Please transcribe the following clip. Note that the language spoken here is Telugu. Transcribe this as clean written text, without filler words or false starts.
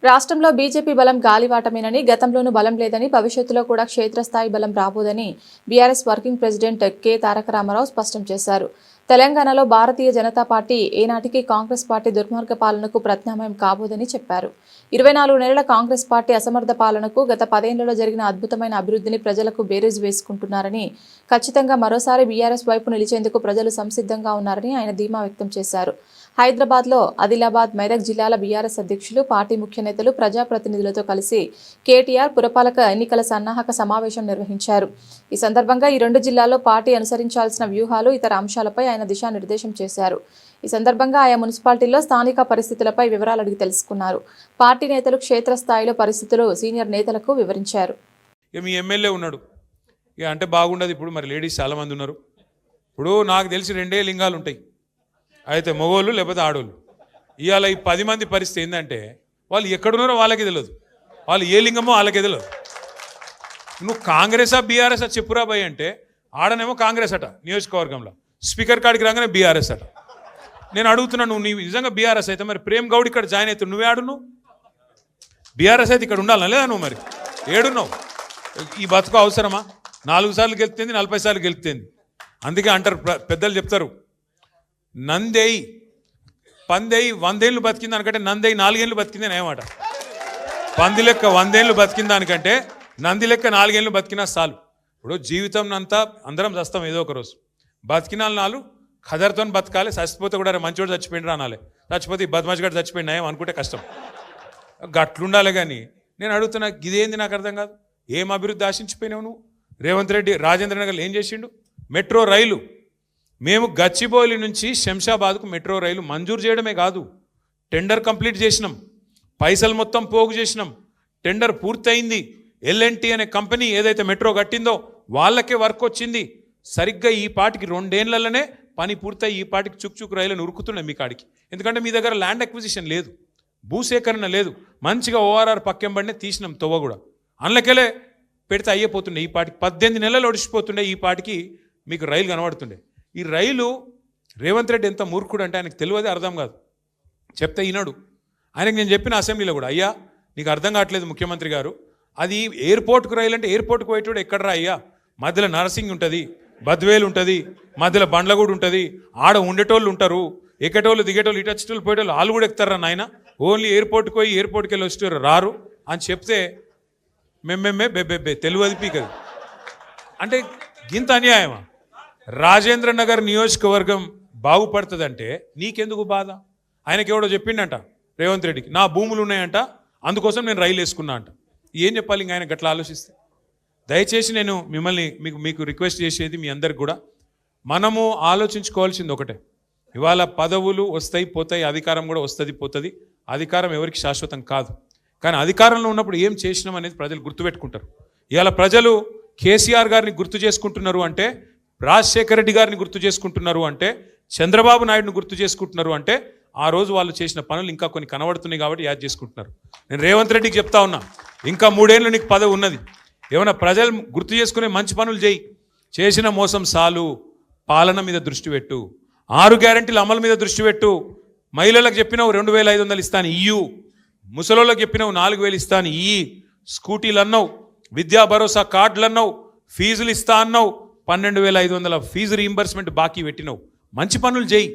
రాష్ట్రంలో బీజేపీ బలం గాలివాటమేనని, గతంలోనూ బలం లేదని, భవిష్యత్తులో కూడా క్షేత్రస్థాయి బలం రాబోదని బీఆర్ఎస్ వర్కింగ్ ప్రెసిడెంట్ కె తారక రామారావు స్పష్టం చేశారు. తెలంగాణలో భారతీయ జనతా పార్టీ ఏనాటికి కాంగ్రెస్ పార్టీ దుర్మార్గ పాలనకు ప్రత్యామ్నాయం కాబోదని చెప్పారు. 24 నెలల కాంగ్రెస్ పార్టీ అసమర్థ పాలనకు, గత 10 ఏళ్లలో జరిగిన అద్భుతమైన అభివృద్ధిని ప్రజలకు బేరీజు వేసుకుంటున్నారని, ఖచ్చితంగా మరోసారి బీఆర్ఎస్ వైపు నిలిచేందుకు ప్రజలు సంసిద్ధంగా ఉన్నారని ఆయన ధీమా వ్యక్తం చేశారు. హైదరాబాద్లో ఆదిలాబాద్, మెదక్ జిల్లాల బీఆర్ఎస్ అధ్యక్షులు, పార్టీ ముఖ్య నేతలు, ప్రజాప్రతినిధులతో కలిసి కేటీఆర్ పురపాలక ఎన్నికల సన్నాహక సమావేశం నిర్వహించారు. ఈ సందర్భంగా ఈ 2 జిల్లాల్లో పార్టీ అనుసరించాల్సిన వ్యూహాలు, ఇతర అంశాలపై ఆయన దిశానిర్దేశం చేశారు. ఈ సందర్భంగా ఆయా మున్సిపాలిటీల్లో స్థానిక పరిస్థితులపై వివరాలు అడిగి తెలుసుకున్నారు. పార్టీ నేతలు క్షేత్రస్థాయిలో పరిస్థితులు సీనియర్ నేతలకు వివరించారు. మీ ఎమ్మెల్యే ఉన్నాడు అంటే బాగుండదు. ఇప్పుడు మరి లేడీస్ చాలా మంది ఉన్నారు. ఇప్పుడు నాకు తెలిసి 2 లింగాలు ఉంటాయి, అయితే మగోళ్ళు లేకపోతే ఆడోళ్ళు. ఇవాళ ఈ 10 మంది పరిస్థితి ఏంటంటే వాళ్ళు ఎక్కడున్నారో వాళ్ళకి తెలియదు, వాళ్ళు ఏ లింగమో వాళ్ళకే తెలియదు. నువ్వు కాంగ్రెసా బీఆర్ఎస్ చెప్పురా భయ్ అంటే ఆడనేమో కాంగ్రెస్ అట, నియోజకవర్గంలో స్పీకర్ కాడికి రాగానే బీఆర్ఎస్ అట. నేను అడుగుతున్నాను, నువ్వు నీవు నిజంగా బీఆర్ఎస్ అయితే మరి ప్రేమ్ గౌడ్ ఇక్కడ జాయిన్ అవుతావు, నువ్వే ఆడున్నావు? బీఆర్ఎస్ అయితే ఇక్కడ ఉండాలని లేదా? నువ్వు మరి ఏడున్నావు? ఈ బతుకు అవసరమా? 4 సార్లు గెలుస్తుంది, 40 సార్లు గెలుస్తుంది. అందుకే అంటారు పెద్దలు చెప్తారు, నందేయి పందేయి 100 ఏళ్ళు బతికింది దానికంటే నందేయి 4 ఏళ్ళు బతికింది అని ఏమాట. పంది లెక్క 100 ఏళ్ళు బతికిన దానికంటే నంది లెక్క 4 ఏళ్ళు బతికినా చాలు. ఇప్పుడు జీవితం అంతా అందరం చస్తాం ఏదో ఒక రోజు. బతికిన నాలు ఖదర్తో బతకాలి. చచ్చిపోతే కూడా మంచివాడు చచ్చిపోయిండు అనాలి. చచ్చిపోతే ఈ బద్మాషిగాడు చచ్చిపోయినా ఏం అనుకుంటే కష్టం. గట్లుండాలి. కానీ నేను అడుగుతున్నా, ఇదేంది నాకు అర్థం కాదు. ఏం అభివృద్ధి ఆశించిపోయినావు నువ్వు? రేవంత్ రెడ్డి రాజేంద్ర నగర్లో ఏం చేసిండు? మెట్రో రైలు, మేము గచ్చిబౌలి నుంచి శంషాబాద్కు మెట్రో రైలు మంజూరు చేయడమే కాదు, టెండర్ కంప్లీట్ చేసినాం, పైసలు మొత్తం పోగు చేసినాం, టెండర్ పూర్తయింది. ఎల్ఎన్టీ అనే కంపెనీ ఏదైతే మెట్రో కట్టిందో వాళ్ళకే వర్క్ వచ్చింది. సరిగ్గా ఈ పాటికి 2 ఏళ్లలోనే పని పూర్తయి ఈ పాటికి చుక్చుక్ రైలును ఉరుకుతున్నాయి మీ కాడికి. ఎందుకంటే మీ దగ్గర ల్యాండ్ అక్విజిషన్ లేదు, భూసేకరణ లేదు. మంచిగా ఓఆర్ఆర్ పక్కెంబడినే తీసినాం తొవ్వ కూడా. అందులోకెళ్ళే పెడితే అయ్యిపోతుండే. ఈ పాటికి 18 నెలలు ఒడిచిపోతుండే. ఈ పాటికి మీకు రైలు కనబడుతుండే. ఈ రైలు రేవంత్ రెడ్డి ఎంత మూర్ఖుడు అంటే ఆయనకు తెలియదే అర్థం కాదు. చెప్తే ఈనాడు ఆయనకు నేను చెప్పిన అసెంబ్లీలో కూడా, అయ్యా నీకు అర్థం కావట్లేదు ముఖ్యమంత్రి గారు, అది ఎయిర్పోర్ట్కు రైలు అంటే ఎయిర్పోర్ట్కి పోయేటోడు ఎక్కడరా అయ్యా? మధ్యలో నర్సింగ్ ఉంటుంది, బద్వేలు ఉంటుంది, మధ్యలో బండ్లగూడు ఉంటుంది, ఆడ ఉండేటోళ్ళు ఉంటారు, ఎక్కేటోళ్ళు దిగేటోళ్ళు, ఇటు వచ్చేటోళ్ళు పోయేటోళ్ళు వాళ్ళు కూడా ఎక్కుతారా నాయన? ఓన్లీ ఎయిర్పోర్ట్కి పోయి ఎయిర్పోర్ట్కి వెళ్ళి వచ్చేటోరు రారు అని చెప్తే మేమేమే బెబ్బెబ్బే తెలియదు పీకది అంటే గింత అన్యాయమా? రాజేంద్ర నగర్ నియోజకవర్గం బాగుపడుతుందంటే నీకెందుకు బాధ? ఆయనకి ఎవడో చెప్పిండంట రేవంత్ రెడ్డికి, నా భూములు ఉన్నాయంట అందుకోసం నేను రైలు వేసుకున్నా అంట. ఏం చెప్పాలి ఇంక ఆయన గట్లా ఆలోచిస్తే? దయచేసి నేను మిమ్మల్ని మీకు రిక్వెస్ట్ చేసేది మీ అందరికి కూడా, మనము ఆలోచించుకోవాల్సింది ఒకటే. ఇవాళ పదవులు వస్తాయి పోతాయి, అధికారం కూడా వస్తుంది పోతుంది. అధికారం ఎవరికి శాశ్వతం కాదు. కానీ అధికారంలో ఉన్నప్పుడు ఏం చేసినాం అనేది ప్రజలు గుర్తుపెట్టుకుంటారు. ఇవాళ ప్రజలు కేసీఆర్ గారిని గుర్తు చేసుకుంటున్నారు అంటే, రాజశేఖర రెడ్డి గారిని గుర్తు చేసుకుంటున్నారు అంటే, చంద్రబాబు నాయుడుని గుర్తు చేసుకుంటున్నారు అంటే, ఆ రోజు వాళ్ళు చేసిన పనులు ఇంకా కొన్ని కనబడుతున్నాయి కాబట్టి యాద్ చేసుకుంటున్నారు. నేను రేవంత్ రెడ్డికి చెప్తా ఉన్నా, ఇంకా 3 ఏళ్ళు నీకు పదవి ఉన్నది. ఏమైనా ప్రజలు గుర్తు చేసుకునే మంచి పనులు చేయి. చేసిన మోసం సాలు, పాలన మీద దృష్టి పెట్టు, 6 గ్యారెంటీల అమలు మీద దృష్టి పెట్టు. మహిళలకు చెప్పినావు 2500 ఇస్తాను ఇయ్యు, ముసలోళ్ళకి చెప్పినావు 4000 ఇస్తాను ఇయ్యి, స్కూటీలు అన్నావు, విద్యా భరోసా కార్డులు అన్నావు, ఫీజులు ఇస్తా అన్నావు, 12,500 ఫీజు రీయింబర్స్మెంట్ బాకీ పెట్టినావు. మంచి పనులు చేయి.